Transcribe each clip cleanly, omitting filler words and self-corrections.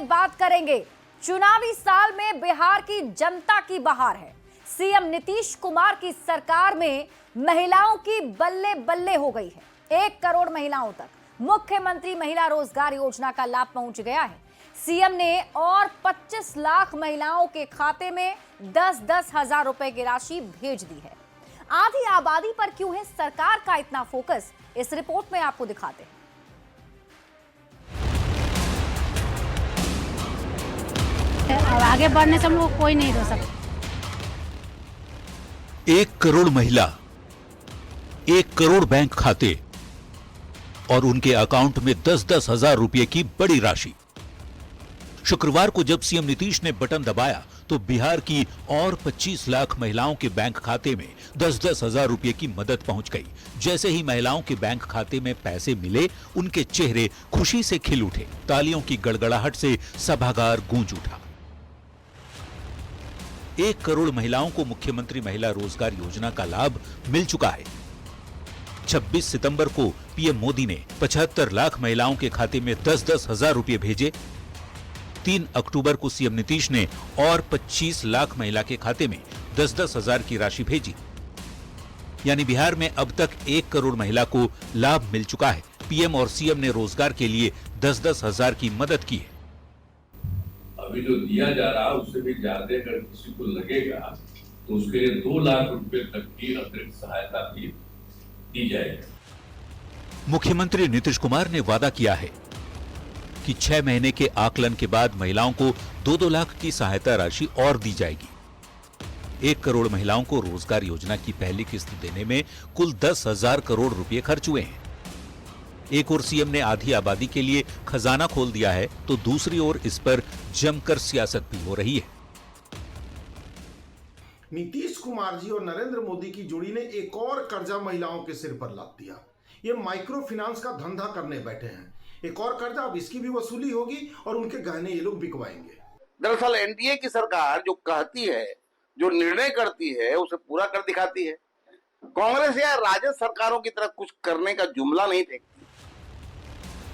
बात करेंगे। चुनावी साल में बिहार की जनता की बहार है। सीएम नीतीश कुमार की सरकार में महिलाओं की बल्ले बल्ले हो गई है। 1 करोड़ महिलाओं तक मुख्यमंत्री महिला रोजगार योजना का लाभ पहुंच गया है। सीएम ने और 25 लाख महिलाओं के खाते में 10-10 हजार रुपए की राशि भेज दी है। आधी आबादी पर क्यों है सरकार का इतना फोकस, इस रिपोर्ट में आपको दिखाते हैं। अब आगे बढ़ने से हम लोग कोई नहीं रोक सकता। 1 करोड़ महिला, 1 करोड़ बैंक खाते और उनके अकाउंट में 10-10 हजार रुपए की बड़ी राशि। शुक्रवार को जब सीएम नीतीश ने बटन दबाया तो बिहार की और 25 लाख महिलाओं के बैंक खाते में 10-10 हजार रुपए की मदद पहुंच गई। जैसे ही महिलाओं के बैंक खाते में पैसे मिले, उनके चेहरे खुशी से खिल उठे। तालियों की गड़गड़ाहट से सभागार गूंज उठा। 1 करोड़ महिलाओं को मुख्यमंत्री महिला रोजगार योजना का लाभ मिल चुका है। 26 सितंबर को पीएम मोदी ने 75 लाख महिलाओं के खाते में 10-10 हजार रुपए भेजे। 3 अक्टूबर को सीएम नीतीश ने और 25 लाख महिला के खाते में 10-10 हजार की राशि भेजी। यानी बिहार में अब तक 1 करोड़ महिला को लाभ मिल चुका है। पीएम और सीएम ने रोजगार के लिए 10-10 हजार की मदद की है। अभी जो दिया जा रहा है उससे भी ज्यादा अगर किसी को लगेगा तो उसके लिए 2 लाख रुपए तक की अतिरिक्त सहायता भी दी जाएगी। मुख्यमंत्री नीतीश कुमार ने वादा किया है कि 6 महीने के आकलन के बाद महिलाओं को 2-2 लाख की सहायता राशि और दी जाएगी। 1 करोड़ महिलाओं को रोजगार योजना की पहली किस्त देने में कुल 10,000 करोड़ रुपए खर्च हुए हैं। एक ओर सीएम ने आधी आबादी के लिए खजाना खोल दिया है तो दूसरी ओर इस पर जमकर सियासत भी हो रही है। नीतीश कुमार जी और नरेंद्र मोदी की जोड़ी ने एक और कर्जा महिलाओं के सिर पर लाद दिया। ये माइक्रो फाइनेंस का धंधा करने बैठे हैं। एक और कर्जा, अब इसकी भी वसूली होगी और उनके गहने ये लोग बिकवाएंगे। दरअसल एनडीए की सरकार जो कहती है, जो निर्णय करती है, उसे पूरा कर दिखाती है। कांग्रेस या राजद सरकारों की तरह कुछ करने का जुमला नहीं फेंकती।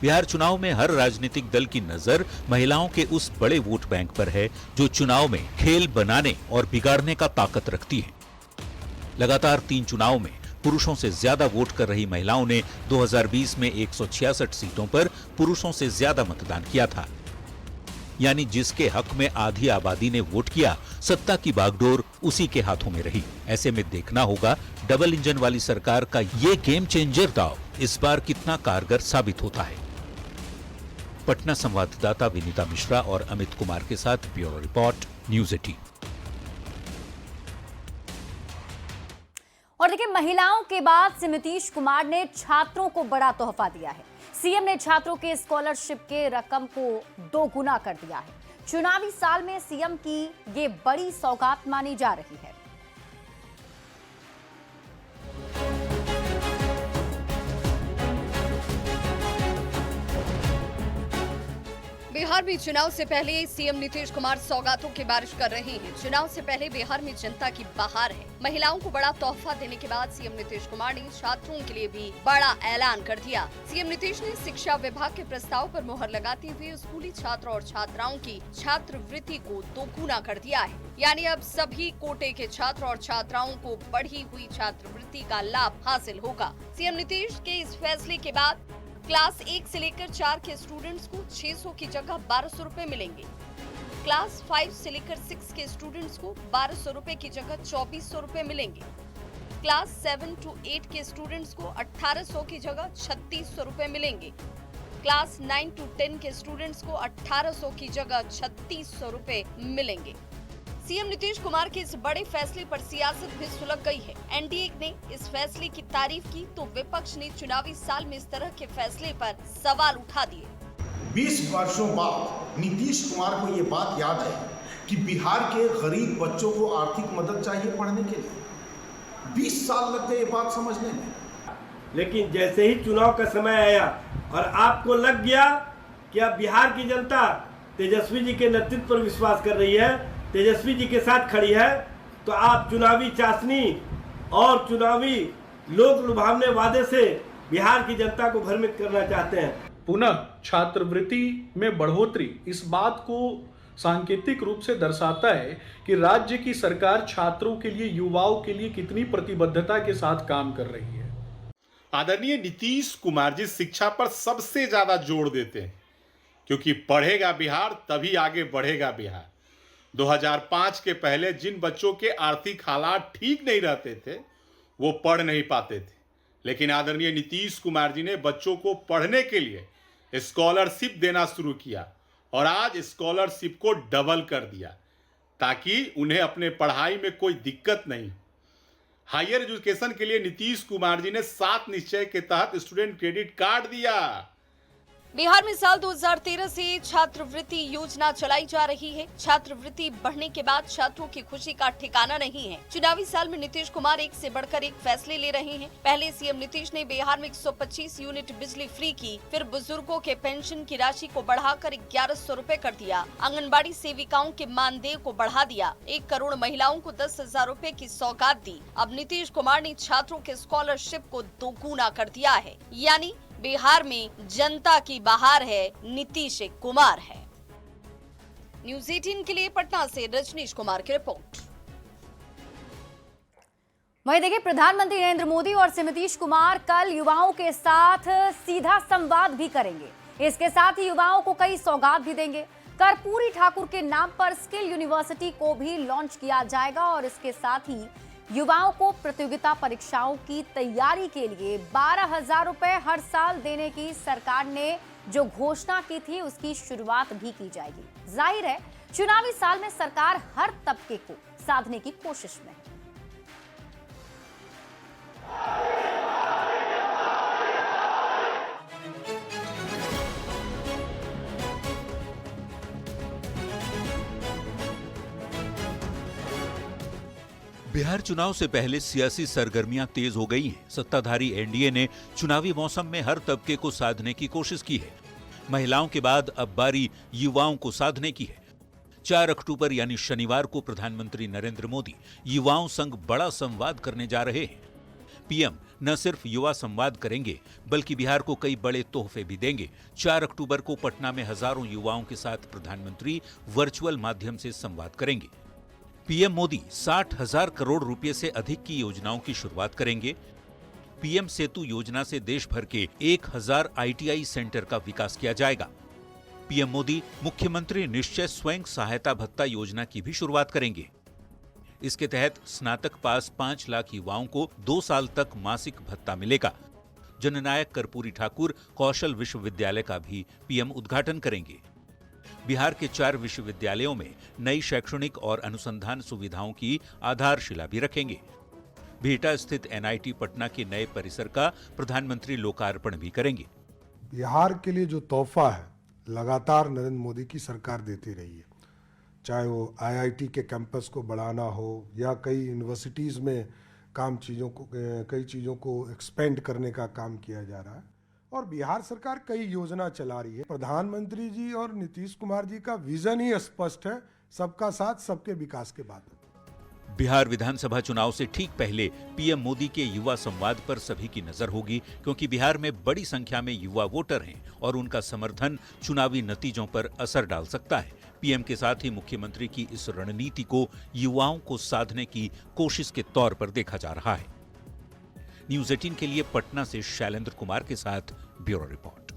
बिहार चुनाव में हर राजनीतिक दल की नजर महिलाओं के उस बड़े वोट बैंक पर है जो चुनाव में खेल बनाने और बिगाड़ने का ताकत रखती है। लगातार 3 चुनाव में पुरुषों से ज्यादा वोट कर रही महिलाओं ने 2020 में 166 सीटों पर पुरुषों से ज्यादा मतदान किया था। यानी जिसके हक में आधी आबादी ने वोट किया, सत्ता की बागडोर उसी के हाथों में रही। ऐसे में देखना होगा डबल इंजन वाली सरकार का ये गेम चेंजर दाव इस बार कितना कारगर साबित होता है। पटना संवाददाता विनीता मिश्रा और अमित कुमार के साथ ब्यूरो रिपोर्ट, न्यूज़ 18। और देखिए, महिलाओं के बाद से नीतीश कुमार ने छात्रों को बड़ा तोहफा दिया है। सीएम ने छात्रों के स्कॉलरशिप के रकम को 2 गुना कर दिया है। चुनावी साल में सीएम की ये बड़ी सौगात मानी जा रही है। बिहार में चुनाव से पहले सीएम नीतीश कुमार सौगातों की बारिश कर रहे हैं। चुनाव से पहले बिहार में जनता की बहार है। महिलाओं को बड़ा तोहफा देने के बाद सीएम नीतीश कुमार ने छात्रों के लिए भी बड़ा ऐलान कर दिया। सीएम नीतीश ने शिक्षा विभाग के प्रस्ताव पर मुहर लगाते हुए स्कूली छात्र और छात्राओं की छात्रवृत्ति को 2 गुना कर दिया है। यानी अब सभी कोटे के छात्र और छात्राओं को बढ़ी हुई छात्रवृत्ति का लाभ हासिल होगा। सीएम नीतीश के इस फैसले के बाद क्लास 1 से लेकर 4 के स्टूडेंट्स को 600 की जगह 1200 रुपए मिलेंगे। क्लास 5 से लेकर 6 के स्टूडेंट्स को 1200 रुपए की जगह 2400 रुपए मिलेंगे। क्लास 7 to 8 के स्टूडेंट्स को 1800 की जगह 3600 रुपए मिलेंगे। क्लास 9 to 10 के स्टूडेंट्स को 1800 की जगह 3600 रुपए मिलेंगे। सीएम नीतीश कुमार के इस बड़े फैसले पर सियासत भी सुलग गई है। एनडीए ने इस फैसले की तारीफ की तो विपक्ष ने चुनावी साल में इस तरह के फैसले पर सवाल उठा दिए। 20 वर्षों बाद नीतीश कुमार को ये बात याद है कि बिहार के गरीब बच्चों को आर्थिक मदद चाहिए पढ़ने के लिए। 20 साल लग गए ये बात समझने में। लेकिन जैसे ही चुनाव का समय आया और आपको लग गया कि अब बिहार की जनता तेजस्वी जी के नेतृत्व पर विश्वास कर रही है, तेजस्वी जी के साथ खड़ी है, तो आप चुनावी चाशनी और चुनावी लोक लुभावने वादे से बिहार की जनता को भ्रमित करना चाहते हैं। पुनः छात्रवृत्ति में बढ़ोतरी इस बात को सांकेतिक रूप से दर्शाता है कि राज्य की सरकार छात्रों के लिए, युवाओं के लिए कितनी प्रतिबद्धता के साथ काम कर रही है। आदरणीय नीतीश कुमार जी शिक्षा पर सबसे ज्यादा जोर देते हैं, क्योंकि पढ़ेगा बिहार तभी आगे बढ़ेगा बिहार। 2005 के पहले जिन बच्चों के आर्थिक हालात ठीक नहीं रहते थे वो पढ़ नहीं पाते थे, लेकिन आदरणीय नीतीश कुमार जी ने बच्चों को पढ़ने के लिए स्कॉलरशिप देना शुरू किया और आज स्कॉलरशिप को डबल कर दिया ताकि उन्हें अपने पढ़ाई में कोई दिक्कत नहीं। हायर एजुकेशन के लिए नीतीश कुमार जी ने 7 निश्चय के तहत स्टूडेंट क्रेडिट कार्ड दिया। बिहार में साल 2013 से छात्रवृत्ति योजना चलाई जा रही है। छात्रवृत्ति बढ़ने के बाद छात्रों की खुशी का ठिकाना नहीं है। चुनावी साल में नीतीश कुमार एक से बढ़कर एक फैसले ले रहे हैं। पहले सीएम नीतीश ने बिहार में 125 यूनिट बिजली फ्री की, फिर बुजुर्गों के पेंशन की राशि को बढ़ाकर 1100 रुपए कर दिया। आंगनबाड़ी सेविकाओं के मानदेय को बढ़ा दिया। 1 करोड़ महिलाओं को 10,000 रुपए की सौगात दी। अब नीतीश कुमार ने छात्रों के स्कॉलरशिप को दोगुना कर दिया है। यानी बिहार में जनता की बहार है, नीतीश कुमार है। न्यूज़ 18 के लिए पटना से रजनीश कुमार की रिपोर्ट। वहीं देखिए, प्रधानमंत्री नरेंद्र मोदी और नीतीश कुमार कल युवाओं के साथ सीधा संवाद भी करेंगे। इसके साथ ही युवाओं को कई सौगात भी देंगे। कर्पूरी ठाकुर के नाम पर स्किल यूनिवर्सिटी को भी लॉन्च किया जाएगा और इसके साथ ही युवाओं को प्रतियोगिता परीक्षाओं की तैयारी के लिए 12,000 रुपए हर साल देने की सरकार ने जो घोषणा की थी उसकी शुरुआत भी की जाएगी। जाहिर है, चुनावी साल में सरकार हर तबके को साधने की कोशिश में है। बिहार चुनाव से पहले सियासी सरगर्मियां तेज हो गई हैं। सत्ताधारी एनडीए ने चुनावी मौसम में हर तबके को साधने की कोशिश की है। महिलाओं के बाद अब बारी युवाओं को साधने की है। 4 अक्टूबर यानी शनिवार को प्रधानमंत्री नरेंद्र मोदी युवाओं संग बड़ा संवाद करने जा रहे हैं। पीएम न सिर्फ युवा संवाद करेंगे बल्कि बिहार को कई बड़े तोहफे भी देंगे। 4 अक्टूबर को पटना में हजारों युवाओं के साथ प्रधानमंत्री वर्चुअल माध्यम से संवाद करेंगे। पीएम मोदी 60,000 करोड़ रुपए से अधिक की योजनाओं की शुरुआत करेंगे। पीएम सेतु योजना से देश भर के 1000 आईटीआई सेंटर का विकास किया जाएगा। पीएम मोदी मुख्यमंत्री निश्चय स्वयं सहायता भत्ता योजना की भी शुरुआत करेंगे। इसके तहत स्नातक पास 5 लाख युवाओं को 2 साल तक मासिक भत्ता मिलेगा। जननायक कर्पूरी ठाकुर कौशल विश्वविद्यालय का भी पीएम उद्घाटन करेंगे। बिहार के 4 विश्वविद्यालयों में नई शैक्षणिक और अनुसंधान सुविधाओं की आधारशिला भी रखेंगे। बिहटा स्थित एनआईटी पटना के नए परिसर का प्रधानमंत्री लोकार्पण भी करेंगे। बिहार के लिए जो तोहफा है लगातार नरेंद्र मोदी की सरकार देती रही है, चाहे वो आईआईटी के कैंपस को बढ़ाना हो या कई यूनिवर्सिटीज़ में कई चीज़ों को एक्सपेंड करने का काम किया जा रहा है और बिहार सरकार कई योजना चला रही है। प्रधानमंत्री जी और नीतीश कुमार जी का विजन ही स्पष्ट है, सबका साथ सबके विकास के बाद। बिहार विधानसभा चुनाव से ठीक पहले पीएम मोदी के युवा संवाद पर सभी की नजर होगी, क्योंकि बिहार में बड़ी संख्या में युवा वोटर हैं और उनका समर्थन चुनावी नतीजों पर असर डाल सकता है। पीएम के साथ ही मुख्यमंत्री की इस रणनीति को युवाओं को साधने की कोशिश के तौर पर देखा जा रहा है। न्यूज़ 18 के लिए पटना से शैलेंद्र कुमार के साथ ब्यूरो रिपोर्ट।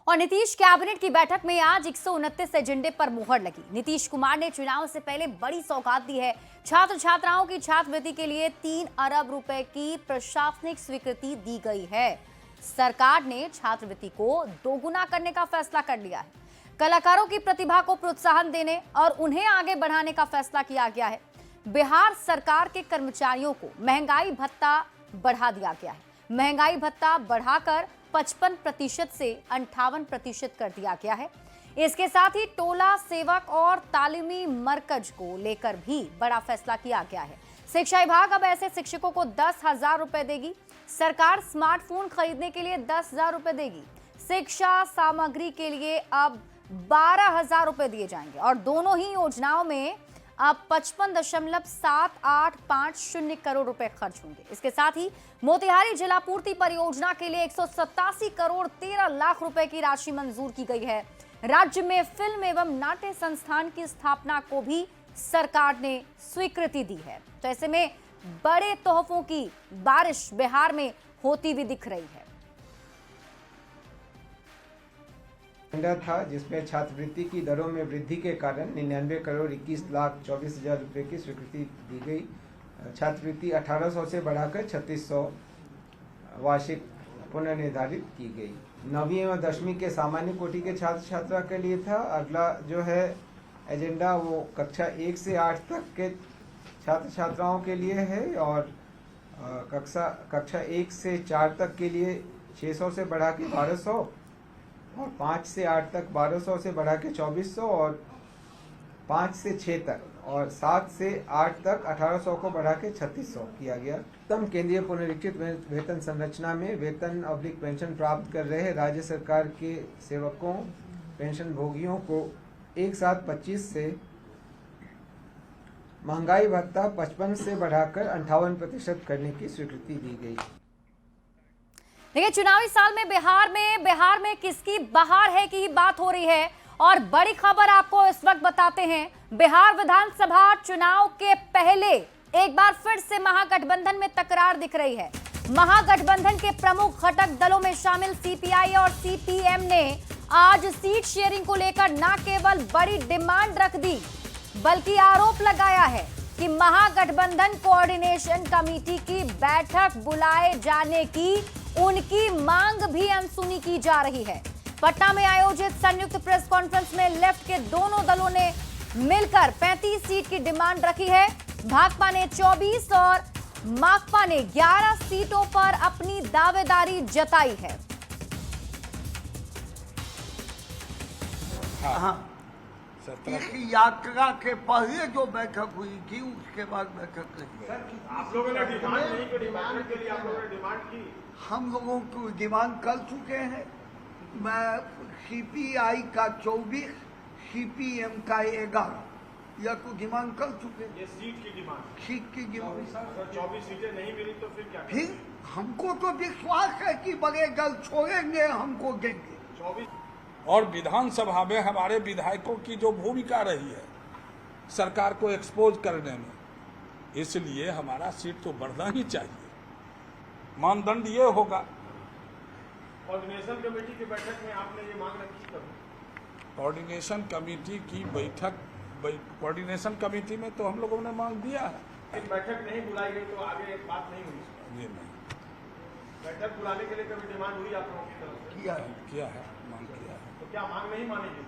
और नीतीश कैबिनेट की बैठक में आज 129 एजेंडे पर मुहर लगी। नीतीश कुमार ने चुनाव से पहले बड़ी सौगात दी है। छात्र छात्राओं की छात्रवृत्ति के लिए 3 अरब रुपए की प्रशासनिक स्वीकृति दी गई है। सरकार ने छात्रवृत्ति को दोगुना करने का फैसला कर लिया है। कलाकारों की प्रतिभा को प्रोत्साहन देने और उन्हें आगे बढ़ाने का फैसला किया गया है। बिहार सरकार के कर्मचारियों को महंगाई भत्ता बढ़ा दिया गया है। महंगाई भत्ता बढ़ाकर 55% से 58% कर दिया गया है। इसके साथ ही टोला सेवक और तालीमी मरकज को लेकर भी बड़ा फैसला किया गया है। शिक्षा विभाग अब ऐसे शिक्षकों को 10,000 रुपए देगी। सरकार स्मार्टफोन खरीदने के लिए 10,000 रुपए देगी। शिक्षा सामग्री के लिए अब 12,000 रुपए दिए जाएंगे और दोनों ही योजनाओं में अब 55.7850 करोड़ रुपए खर्च होंगे। इसके साथ ही मोतिहारी जलापूर्ति परियोजना के लिए 187 करोड़ 13 लाख रुपए की राशि मंजूर की गई है। राज्य में फिल्म एवं नाट्य संस्थान की स्थापना को भी सरकार ने स्वीकृति दी है। तो ऐसे में बड़े तोहफों की बारिश बिहार में होती हुई दिख रही है। एजेंडा था जिसमें छात्रवृत्ति की दरों में वृद्धि के कारण 99 करोड़ 21 लाख 24 हजार रुपये की स्वीकृति दी गई। छात्रवृत्ति 1800 से बढ़ाकर 3600 वार्षिक पुनर्निर्धारित की गई। 9वीं एवं 10वीं के सामान्य कोटि के छात्र छात्रा के लिए था। अगला जो है एजेंडा वो कक्षा 1 से 8 तक के छात्र छात्राओं के लिए है और कक्षा 1 से 4 तक के लिए 600 से बढ़ा के 1200 और 5 से 8 तक 1200 से बढ़ा के 2400 और 5 से 6 तक और 7 से 8 तक 1800 को बढ़ा के 3600 किया गया। उत्तम केंद्रीय पुनरीक्षित वेतन संरचना में वेतन अवलिक पेंशन प्राप्त कर रहे राज्य सरकार के सेवकों पेंशन भोगियों को एक साथ 25 से महंगाई भत्ता 55 से बढ़ाकर 58% करने की स्वीकृति दी गई। देखिए, चुनावी साल में बिहार में किसकी बहार है की बात हो रही है और बड़ी खबर आपको इस वक्त बताते हैं। बिहार विधानसभा चुनाव के पहले एक बार फिर से महागठबंधन में तकरार दिख रही है। महागठबंधन के प्रमुख घटक दलों में शामिल सीपीआई और सीपीएम ने आज सीट शेयरिंग को लेकर न केवल बड़ी डिमांड रख दी बल्कि आरोप लगाया है कि महागठबंधन कोऑर्डिनेशन कमेटी की बैठक बुलाए जाने की उनकी मांग भी अनसुनी की जा रही है। पटना में आयोजित संयुक्त प्रेस कॉन्फ्रेंस में लेफ्ट के दोनों दलों ने मिलकर 35 सीट की डिमांड रखी है। भाकपा ने 24 और माकपा ने 11 सीटों पर अपनी दावेदारी जताई है। इस यात्रा के पहले जो बैठक हुई थी उसके बाद बैठक नहीं। आप लोगों ने डिमांड के लिए आप लोगों ने डिमांड की? हम लोगों को डिमांड कर चुके हैं। मैं सीपीआई का 24, सीपीएम का 11 या तो डिमांड कर चुके हैं। ये सीट की डिमांड? सीट की डिमांड। सर 24 सीटें नहीं मिली तो फिर क्या? फिर हमको तो विश्वास है कि बड़े दल छोड़ेंगे, हमको देंगे। 24 और विधानसभा में हमारे विधायकों की जो भूमिका रही है सरकार को एक्सपोज करने में, इसलिए हमारा सीट तो बढ़ना ही चाहिए। मानदंड ये होगा। कोऑर्डिनेशन कमेटी की बैठक में आपने ये मांग रखी कभी? कोऑर्डिनेशन कमेटी की बैठक, कोऑर्डिनेशन कमेटी में तो हम लोगों ने मांग दिया है। बैठक नहीं बुलाई गई तो आगे बात नहीं हुई? ये नहीं। बैठक बुलाने के लिए कभी डिमांड हुई आप लोगों की तरफ से? किया है, मांग किया है। तो क्या मांग नहीं मानेगी?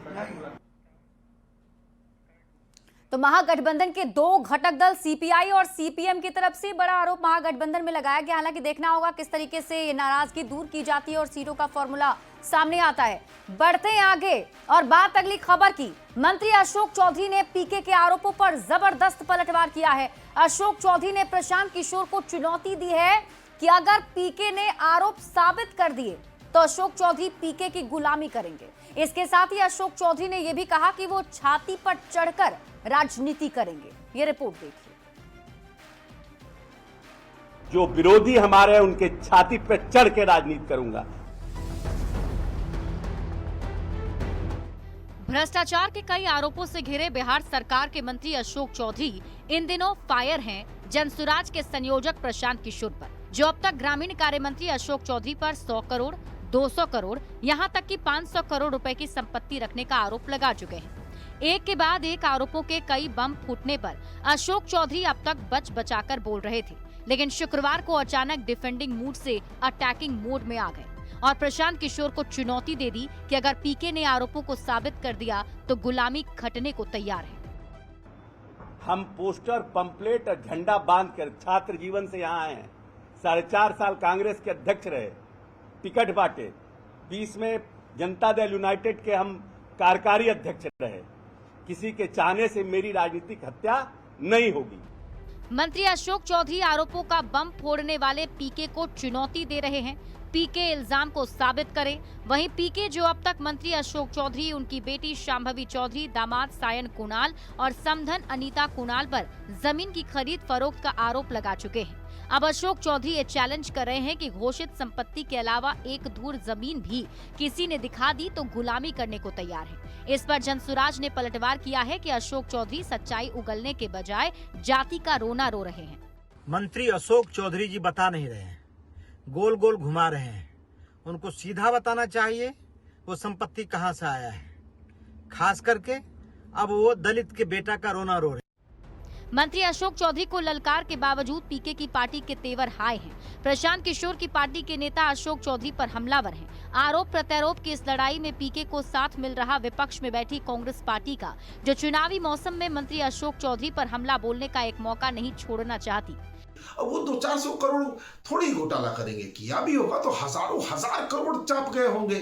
तो महागठबंधन के दो घटक दल सीपीआई और सीपीएम की तरफ से बड़ा आरोप महागठबंधन में लगाया गया। हालांकि देखना होगा किस तरीके से ये नाराजगी दूर की जाती है और सीटों का फॉर्मूला सामने आता है। बढ़ते हैं आगे और बात अगली खबर की। मंत्री अशोक चौधरी ने पीके के आरोपों पर जबरदस्त पलटवार किया है। अशोक चौधरी ने प्रशांत किशोर को चुनौती दी है कि अगर पीके ने आरोप साबित कर दिए तो अशोक चौधरी पीके की गुलामी करेंगे। इसके साथ ही अशोक चौधरी ने यह भी कहा कि वो छाती पर चढ़कर राजनीति करेंगे। ये रिपोर्ट देखिए। जो विरोधी हमारे उनके छाती पर चढ़ के राजनीति करूंगा। भ्रष्टाचार के कई आरोपों से घिरे बिहार सरकार के मंत्री अशोक चौधरी इन दिनों फायर हैं जनसुराज के संयोजक प्रशांत किशोर पर, जो अब तक ग्रामीण कार्य मंत्री अशोक चौधरी पर 100 करोड़, 200 करोड़, यहां तक कि 500 करोड़ रुपए की संपत्ति रखने का आरोप लगा चुके हैं। एक के बाद एक आरोपों के कई बम फूटने पर अशोक चौधरी अब तक बच बचाकर बोल रहे थे, लेकिन शुक्रवार को अचानक डिफेंडिंग मूड से अटैकिंग मोड में आ गए और प्रशांत किशोर को चुनौती दे दी कि अगर पीके ने आरोपों को साबित कर दिया तो गुलामी घटने को तैयार है। हम पोस्टर, पंपलेट और झंडा बांधकर छात्र जीवन से यहाँ आए हैं। 4.5 साल कांग्रेस के अध्यक्ष रहे, टिकट बांटे। 20 में जनता दल यूनाइटेड के हम कार्यकारी अध्यक्ष रहे। किसी के चाहने से मेरी राजनीतिक हत्या नहीं होगी। मंत्री अशोक चौधरी आरोपों का बम फोड़ने वाले पीके को चुनौती दे रहे हैं। पीके इल्जाम को साबित करे। वहीं पीके जो अब तक मंत्री अशोक चौधरी, उनकी बेटी शांभवी चौधरी, दामाद सायन कुणाल और समधन अनीता कुणाल पर जमीन की खरीद फरोख्त का आरोप लगा चुके हैं। अब अशोक चौधरी ये चैलेंज कर रहे हैं कि घोषित संपत्ति के अलावा एक धूर जमीन भी किसी ने दिखा दी तो गुलामी करने को तैयार है। इस पर जनसुराज ने पलटवार किया है कि अशोक चौधरी सच्चाई उगलने के बजाय जाति का रोना रो रहे हैं। मंत्री अशोक चौधरी जी बता नहीं रहे हैं, गोल गोल घुमा रहे हैं। उनको सीधा बताना चाहिए वो संपत्ति कहां से आया है। खास करके अब वो दलित के बेटा का रोना रो रहे हैं। मंत्री अशोक चौधरी को ललकार के बावजूद पीके की पार्टी के तेवर हाई हैं। प्रशांत किशोर की पार्टी के नेता अशोक चौधरी पर हमलावर हैं। आरोप प्रत्यारोप की इस लड़ाई में पीके को साथ मिल रहा विपक्ष में बैठी कांग्रेस पार्टी का, जो चुनावी मौसम में मंत्री अशोक चौधरी पर हमला बोलने का एक मौका नहीं छोड़ना चाहती। अब वो 200-400 करोड़ थोड़ी घोटाला करेंगे, किया भी होगा तो हजारों हजार करोड़ चाप गए होंगे।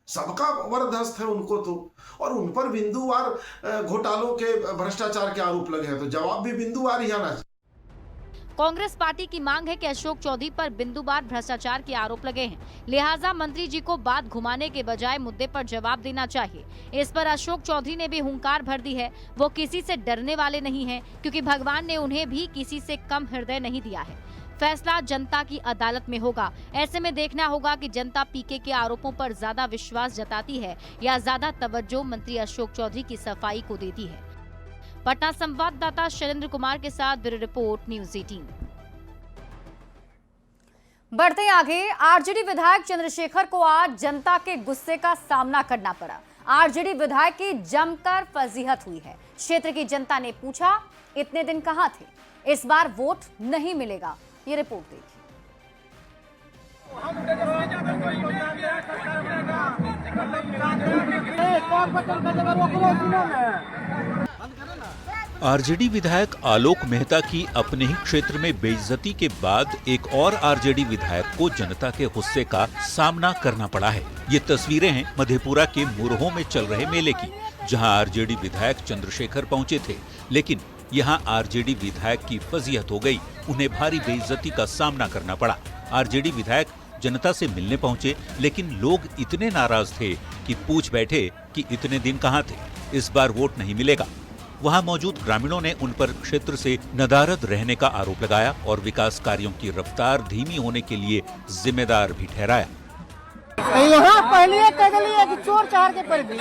सबका वरदहस्त है उनको तो, और उन पर बिंदुवार घोटालों के भ्रष्टाचार के आरोप लगे हैं तो जवाब भी बिंदुवार ही आना चाहिए। कांग्रेस पार्टी की मांग है कि अशोक चौधरी पर बिंदुवार भ्रष्टाचार के आरोप लगे हैं, लिहाजा मंत्री जी को बात घुमाने के बजाय मुद्दे पर जवाब देना चाहिए। इस पर अशोक चौधरी ने भी हुंकार भर दी है। वो किसी से डरने वाले नहीं हैं, क्योंकि भगवान ने उन्हें भी किसी से कम हृदय नहीं दिया है। फैसला जनता की अदालत में होगा। ऐसे में देखना होगा कि जनता पीके के आरोपों पर ज्यादा विश्वास जताती है या ज्यादा तवज्जो मंत्री अशोक चौधरी की सफाई को देती है। पटना संवाददाता शैलेंद्र कुमार के साथ ब्यूरो रिपोर्ट, न्यूज़ 18। बढ़ते हैं आगे। आरजेडी विधायक चंद्रशेखर को आज जनता के गुस्से का सामना करना पड़ा। आरजेडी विधायक की जमकर फजीहत हुई है। क्षेत्र की जनता ने पूछा, इतने दिन कहां थे? इस बार वोट नहीं मिलेगा। ये रिपोर्ट देखिए। आरजेडी विधायक आलोक मेहता की अपने ही क्षेत्र में बेइज्जती के बाद एक और आरजेडी विधायक को जनता के गुस्से का सामना करना पड़ा है। ये तस्वीरें हैं मधेपुरा के मुरहों में चल रहे मेले की, जहां आरजेडी विधायक चंद्रशेखर पहुंचे थे, लेकिन यहां आरजेडी विधायक की फजीहत हो गई। उन्हें भारी बेइज्जती का सामना करना पड़ा। आरजेडी विधायक जनता से मिलने पहुंचे, लेकिन लोग इतने नाराज थे कि पूछ बैठे कि इतने दिन कहां थे, इस बार वोट नहीं मिलेगा। वहां मौजूद ग्रामीणों ने उन पर क्षेत्र से नदारद रहने का आरोप लगाया और विकास कार्यों की रफ्तार धीमी होने के लिए जिम्मेदार भी ठहराया। यहाँ पहले कह दिया कि चोर चार के पर भी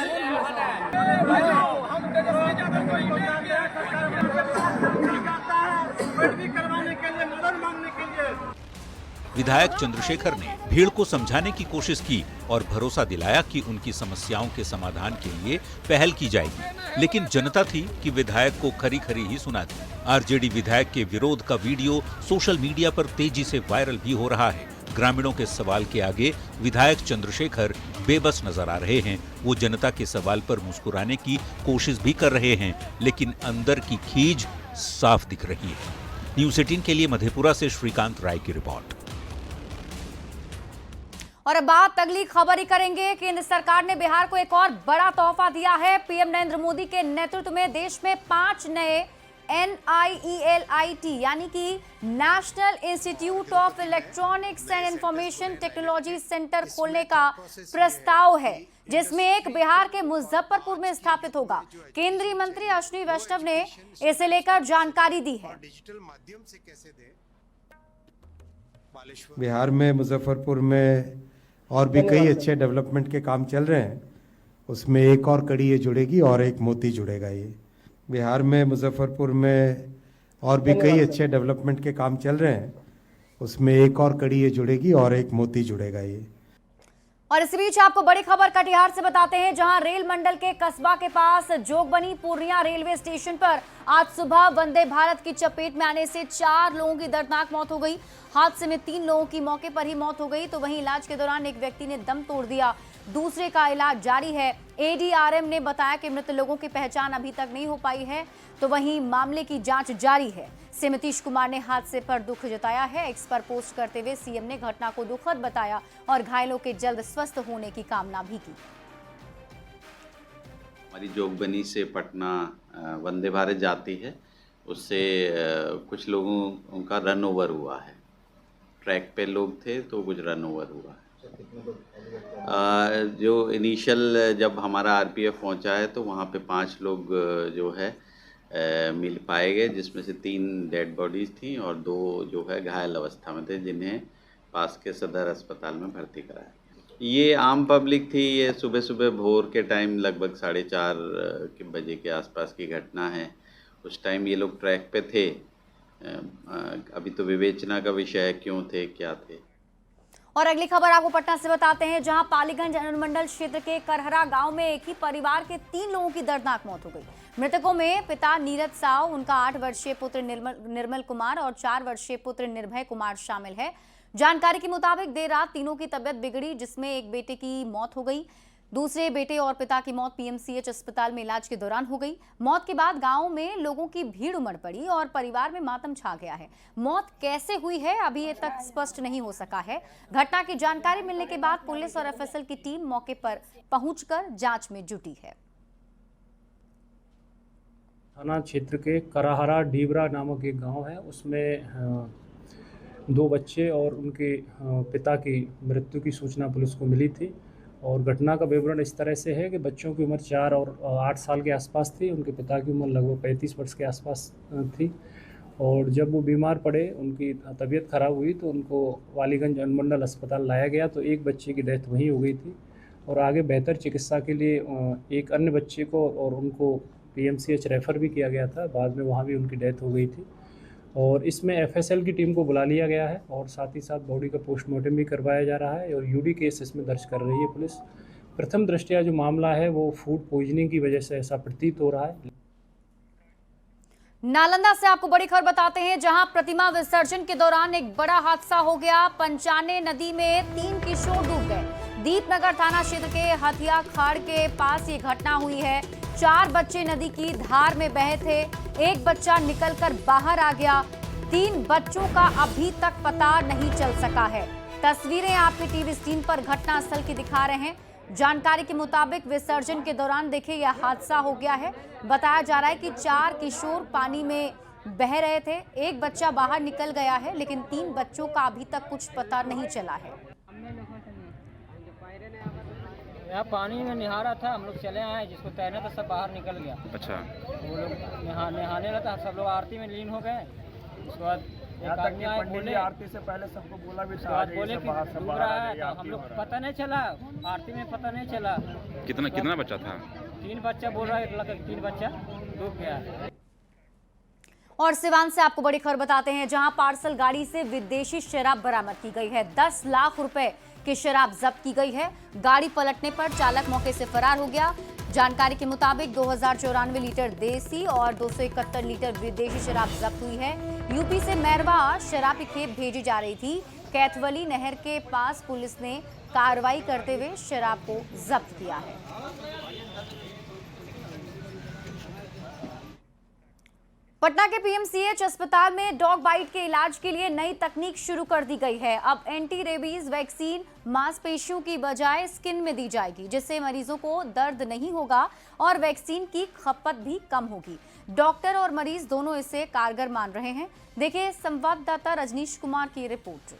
विधायक चंद्रशेखर ने भीड़ को समझाने की कोशिश की और भरोसा दिलाया कि उनकी समस्याओं के समाधान के लिए पहल की जाएगी, लेकिन जनता थी कि विधायक को खरी खरी ही सुना दी। आरजेडी विधायक के विरोध का वीडियो सोशल मीडिया पर तेजी से वायरल भी हो रहा है। ग्रामीणों के सवाल के आगे विधायक चंद्रशेखर बेबस नजर आ रहे हैं। वो जनता के सवाल पर मुस्कुराने की कोशिश भी कर रहे हैं, लेकिन अंदर की खीज साफ दिख रही है। न्यूज़ 18 के लिए मधेपुरा से श्रीकांत राय की रिपोर्ट। और अब बात अगली खबर ही करेंगे। केंद्र सरकार ने बिहार को एक और बड़ा तोहफा दिया है। पीएम नरेंद्र मोदी के नेतृत्व में देश में 5 नए NIELIT यानी कि national institute of electronics and information technology centre खोलने का प्रस्ताव है, जिसमें एक बिहार के मुजफ्फरपुर में स्थापित होगा। केंद्रीय मंत्री अश्विनी वैष्णव ने इसे लेकर जानकारी दी है। बिहार में मुजफ्फरपुर में और भी कई अच्छे डेवलपमेंट के काम चल रहे हैं। उसमें एक और कड़ी ये जुड़ेगी और एक मोती जुड़ेगा। ये बिहार में मुजफ्फरपुर में और भी कई अच्छे डेवलपमेंट के काम चल रहे हैं। उसमें एक और कड़ी ये जुड़ेगी और एक मोती जुड़ेगा। ये और इसी बीच आपको बड़ी खबर कटिहार से बताते हैं, जहां रेल मंडल के कस्बा के पास जोगबनी पूर्णिया रेलवे स्टेशन पर आज सुबह वंदे भारत की चपेट में आने से 4 लोगों की दर्दनाक मौत हो गई। हादसे में 3 लोगों की मौके पर ही मौत हो गई, तो वहीं इलाज के दौरान एक व्यक्ति ने दम तोड़ दिया, दूसरे का इलाज जारी है। ADRM ने बताया कि मृत लोगों की पहचान अभी तक नहीं हो पाई है, तो वहीं मामले की जांच जारी है। सीएम नीतीश कुमार ने हादसे पर दुख जताया है। एक्स पर पोस्ट करते हुए सीएम ने घटना को दुखद बताया और घायलों के जल्द स्वस्थ होने की कामना भी की। हमारी जोगबनी से पटना वंदे भारत जाती है, उससे कुछ लोगों उनका रन ओवर हुआ है, ट्रैक पे लोग थे तो कुछ रन ओवर हुआ। जो इनिशियल जब हमारा आरपीएफ पहुंचा है तो वहाँ पे 5 लोग जो है मिल पाए गए, जिसमें से 3 डेड बॉडीज थी और 2 जो है घायल अवस्था में थे, जिन्हें पास के सदर अस्पताल में भर्ती कराया। ये आम पब्लिक थी। ये सुबह सुबह भोर के टाइम लगभग 4:30 बजे के आसपास की घटना है। उस टाइम ये लोग ट्रैक पे थे। अभी तो विवेचना का विषय है, क्यों थे क्या थे। और अगली खबर आपको पटना से बताते हैं, जहां पालीगंज अनुमंडल क्षेत्र के करहरा गांव में एक ही परिवार के 3 लोगों की दर्दनाक मौत हो गई। मृतकों में पिता नीरज साव, उनका 8 वर्षीय पुत्र निर्मल कुमार और 4 वर्षीय पुत्र निर्भय कुमार शामिल है। जानकारी के मुताबिक देर रात तीनों की तबियत बिगड़ी, जिसमें एक बेटे की मौत हो गई। दूसरे बेटे और पिता की मौत पीएमसीएच अस्पताल में इलाज के दौरान हो गई। मौत के बाद गांव में लोगों की भीड़ उमड़ पड़ी और परिवार में मातम छा गया है। मौत कैसे हुई है अभी ये तक स्पष्ट नहीं हो सका है। घटना की जानकारी मिलने के बाद पुलिस और एफएसएल की टीम मौके पर पहुंचकर जांच में जुटी है। थाना क्षेत्र के करहरा डीबरा नामक एक गांव है, उसमें 2 बच्चे और उनके पिता की मृत्यु की सूचना पुलिस को मिली थी। और घटना का विवरण इस तरह से है कि बच्चों की उम्र 4 और 8 साल के आसपास थी। उनके पिता की उम्र लगभग 35 वर्ष के आसपास थी। और जब वो बीमार पड़े, उनकी तबीयत खराब हुई तो उनको वालीगंज अनुमंडल अस्पताल लाया गया तो एक बच्चे की डेथ वहीं हो गई थी। और आगे बेहतर चिकित्सा के लिए एक अन्य बच्चे को और उनको पीएमसीएच रेफ़र भी किया गया था। बाद में वहाँ भी उनकी डेथ हो गई थी। और इसमें एफएसएल की टीम को बुला लिया गया है और साथ ही साथ बॉडी का पोस्टमार्टम भी करवाया जा रहा है और यूडी केस इसमें दर्ज कर रही है पुलिस। प्रथम दृष्टया जो मामला है वो फूड पॉइजनिंग की वजह से ऐसा प्रतीत हो रहा है। नालंदा से आपको बड़ी खबर बताते हैं, जहां प्रतिमा विसर्जन के दौरान एक बड़ा हादसा हो गया। पंचाने नदी में 3 किशोर डूब गए। दीपनगर थाना क्षेत्र के हथिया खाड़ के पास ये घटना हुई है। 4 बच्चे नदी की धार में बहे थे। एक बच्चा निकलकर बाहर आ गया। 3 बच्चों का अभी तक पता नहीं चल सका है। तस्वीरें आपके टीवी स्क्रीन पर घटनास्थल की दिखा रहे हैं। जानकारी के मुताबिक विसर्जन के दौरान देखिए यह हादसा हो गया है। बताया जा रहा है कि 4 किशोर पानी में बह रहे थे। एक बच्चा बाहर निकल गया है, लेकिन 3 बच्चों का अभी तक कुछ पता नहीं चला है। यहाँ पानी में नहा रहा था, हम लोग चले आए, जिसको तैरना था सब बाहर निकल गया। अच्छा। वो लोग नहाने लगा था, सब लोग आरती में लीन हो गए। उसके बाद एक आदमी आए, बोले आरती से पहले सबको बोला भी था, बोले कि डूब रहा है, तो हम लोग पता नहीं चला, आरती में पता नहीं चला। कितना बच्चा था? 3 बच्चा बोल रहा है, 3 बच्चा डूब गया है। और सिवान से आपको बड़ी खबर बताते हैं, जहां पार्सल गाड़ी से विदेशी शराब बरामद की गई है। 10 लाख रुपए की शराब जब्त की गई है। गाड़ी पलटने पर चालक मौके से फरार हो गया। जानकारी के मुताबिक 2094 लीटर देसी और 271 लीटर विदेशी शराब जब्त हुई है। यूपी से मैरवा शराब की खेप भेजी जा रही थी। कैथवली नहर के पास पुलिस ने कार्रवाई करते हुए शराब को जब्त किया है। पटना के पीएमसीएच अस्पताल में डॉग बाइट के इलाज के लिए नई तकनीक शुरू कर दी गई है। अब एंटी रेबीज वैक्सीन मांसपेशियों की बजाय स्किन में दी जाएगी, जिससे मरीजों को दर्द नहीं होगा और वैक्सीन की खपत भी कम होगी। डॉक्टर और मरीज दोनों इसे कारगर मान रहे हैं। देखिए संवाददाता रजनीश कुमार की रिपोर्ट।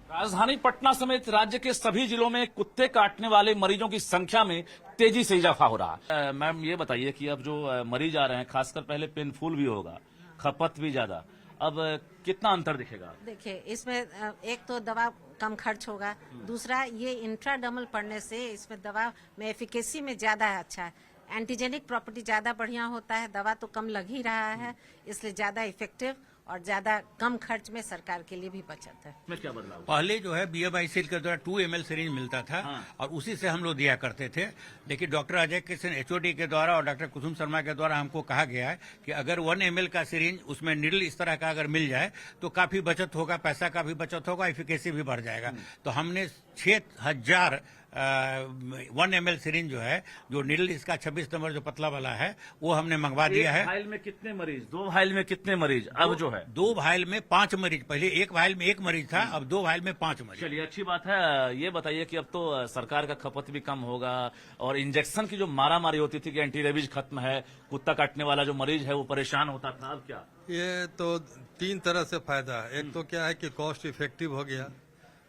राजधानी पटना समेत राज्य के सभी जिलों में कुत्ते काटने वाले मरीजों की संख्या में तेजी से इजाफा हो रहा है। मैम ये बताइए कि अब जो मरीज आ रहे हैं, खासकर पहले पेनफुल भी होगा, खपत भी ज्यादा, अब कितना अंतर दिखेगा? देखिए, इसमें एक तो दवा कम खर्च होगा, दूसरा ये इंट्राडर्मल पड़ने से इसमें दवा में एफिकेसी में ज्यादा अच्छा है। एंटीजेनिक प्रॉपर्टी ज्यादा बढ़िया होता है, दवा तो कम लग ही रहा है, इसलिए ज्यादा इफेक्टिव और ज्यादा कम खर्च में सरकार के लिए भी बचत है। इसमें क्या बदलाव? पहले जो है बीएमआईसीएल के द्वारा 2 ml सिरिंज मिलता था और उसी से हम लोग दिया करते थे। लेकिन डॉक्टर अजय किशन एचओडी के द्वारा और डॉक्टर कुसुम शर्मा के द्वारा हमको कहा गया है कि अगर 1 ml का सिरिंज, उसमें निडल इस तरह का अगर मिल जाए तो काफी बचत होगा, पैसा का भी बचत होगा, एफिकेसी भी बढ़ जाएगा। तो हमने 6000 1 ml सिरिंज जो है, जो नीडल इसका 26 नंबर जो पतला वाला है, वो हमने मंगवा दिया है। एक वाइल में कितने मरीज, 2 वाइल में कितने मरीज अब जो है? 2 वाइल में 5 मरीज, पहले 1 वाइल में 1 मरीज था, अब 2 वाइल में 5 मरीज। चलिए अच्छी बात है। ये बताइए कि अब तो सरकार का खपत भी कम होगा और इंजेक्शन की जो मारामारी होती थी कि एंटी रेबीज खत्म है, कुत्ता काटने वाला जो मरीज है वो परेशान होता था, अब क्या? ये तो 3 तरह से फायदा है। एक तो क्या है कि कॉस्ट इफेक्टिव हो गया,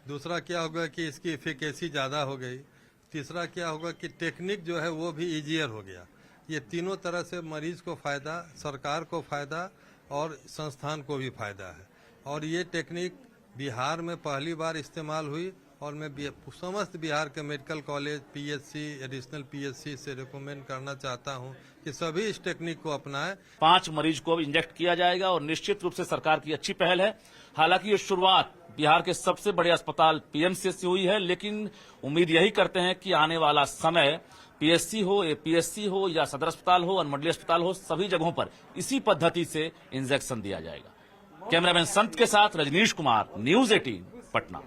दूसरा क्या होगा कि इसकी इफिकेसी ज़्यादा हो गई, तीसरा क्या होगा कि टेक्निक जो है वो भी इजियर हो गया। ये तीनों तरह से मरीज को फ़ायदा, सरकार को फ़ायदा और संस्थान को भी फ़ायदा है। और ये टेक्निक बिहार में पहली बार इस्तेमाल हुई और मैं समस्त बिहार के medical college, PHC, additional PHC से रिकमेंड करना चाहता हूं कि सभी इस टेक्निक को अपनाएं। 5 मरीज को अब इंजेक्ट किया जाएगा और निश्चित रूप से सरकार की अच्छी पहल है। हालांकि ये शुरुआत बिहार के सबसे बड़े अस्पताल पीएमसीएच से हुई है, लेकिन उम्मीद यही करते हैं कि आने वाला समय पीएचसी हो, एपीएचसी हो या सदर अस्पताल हो, अनुमंडलीय अस्पताल हो, सभी जगहों पर इसी पद्धति से इंजेक्शन दिया जाएगा। कैमरामैन संत के साथ रजनीश कुमार, न्यूज 18 पटना।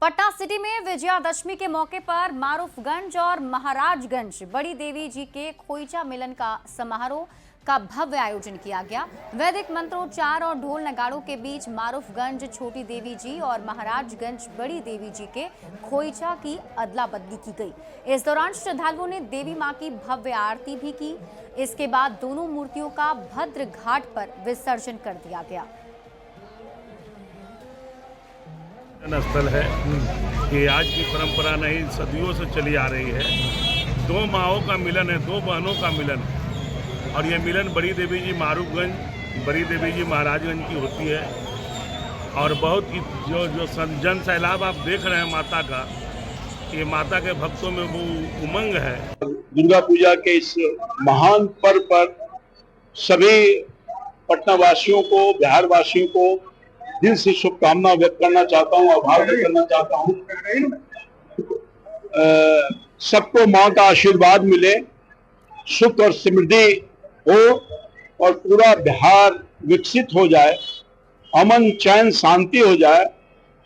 पटना सिटी में विजयादशमी के मौके पर मारूफगंज और महाराजगंज बड़ी देवी जी के खोइचा मिलन का समारोह का भव्य आयोजन किया गया। वैदिक मंत्रोच्चार और ढोल नगाड़ों के बीच मारूफगंज छोटी देवी जी और महाराजगंज बड़ी देवी जी के खोइचा की अदला बदली की गई। इस दौरान श्रद्धालुओं ने देवी मां की भव्य आरती भी की। इसके बाद दोनों मूर्तियों का भद्र घाट पर विसर्जन कर दिया गया। स्थल है कि आज की परंपरा नहीं, सदियों से चली आ रही है। 2 माओं का मिलन है, 2 बहनों का मिलन है और ये मिलन बड़ी देवी जी मारूफगंज, बड़ी देवी जी महाराजगंज की होती है। और बहुत ही जो जन सैलाब आप देख रहे हैं माता का, ये माता के भक्तों में वो उमंग है। दुर्गा पूजा के इस महान पर्व पर सभी पटना वासियों को, बिहार वासियों को दिल से शुभकामना व्यक्त करना चाहता हूँ, आभार व्यक्त करना चाहता हूँ। सबको माँ का आशीर्वाद मिले, सुख और समृद्धि हो और पूरा बिहार विकसित हो जाए, अमन चैन शांति हो जाए,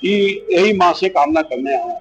कि यही माँ से कामना करने आया।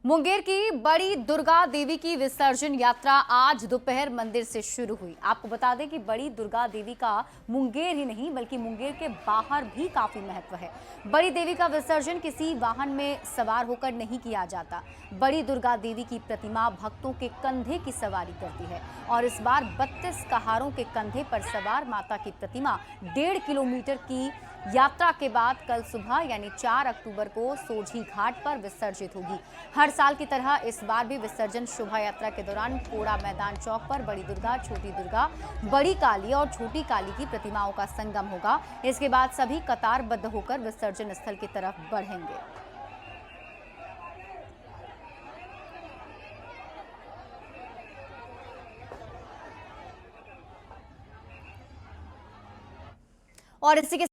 मुंगेर की बड़ी दुर्गा देवी की विसर्जन यात्रा आज दोपहर मंदिर से शुरू हुई। आपको बता दें कि बड़ी दुर्गा देवी का मुंगेर ही नहीं बल्कि मुंगेर के बाहर भी काफी महत्व है। बड़ी देवी का विसर्जन किसी वाहन में सवार होकर नहीं किया जाता। बड़ी दुर्गा देवी की प्रतिमा भक्तों के कंधे की सवारी करती है और इस बार 32 कहारों के कंधे पर सवार माता की प्रतिमा 1.5 किलोमीटर की यात्रा के बाद कल सुबह यानी 4 अक्टूबर को सोझी घाट पर विसर्जित होगी। हर साल की तरह इस बार भी विसर्जन शोभा यात्रा के दौरान कोड़ा मैदान चौक पर बड़ी दुर्गा, छोटी दुर्गा, बड़ी काली और छोटी काली की प्रतिमाओं का संगम होगा। इसके बाद सभी कतारबद्ध होकर विसर्जन स्थल की तरफ बढ़ेंगे। और इसी के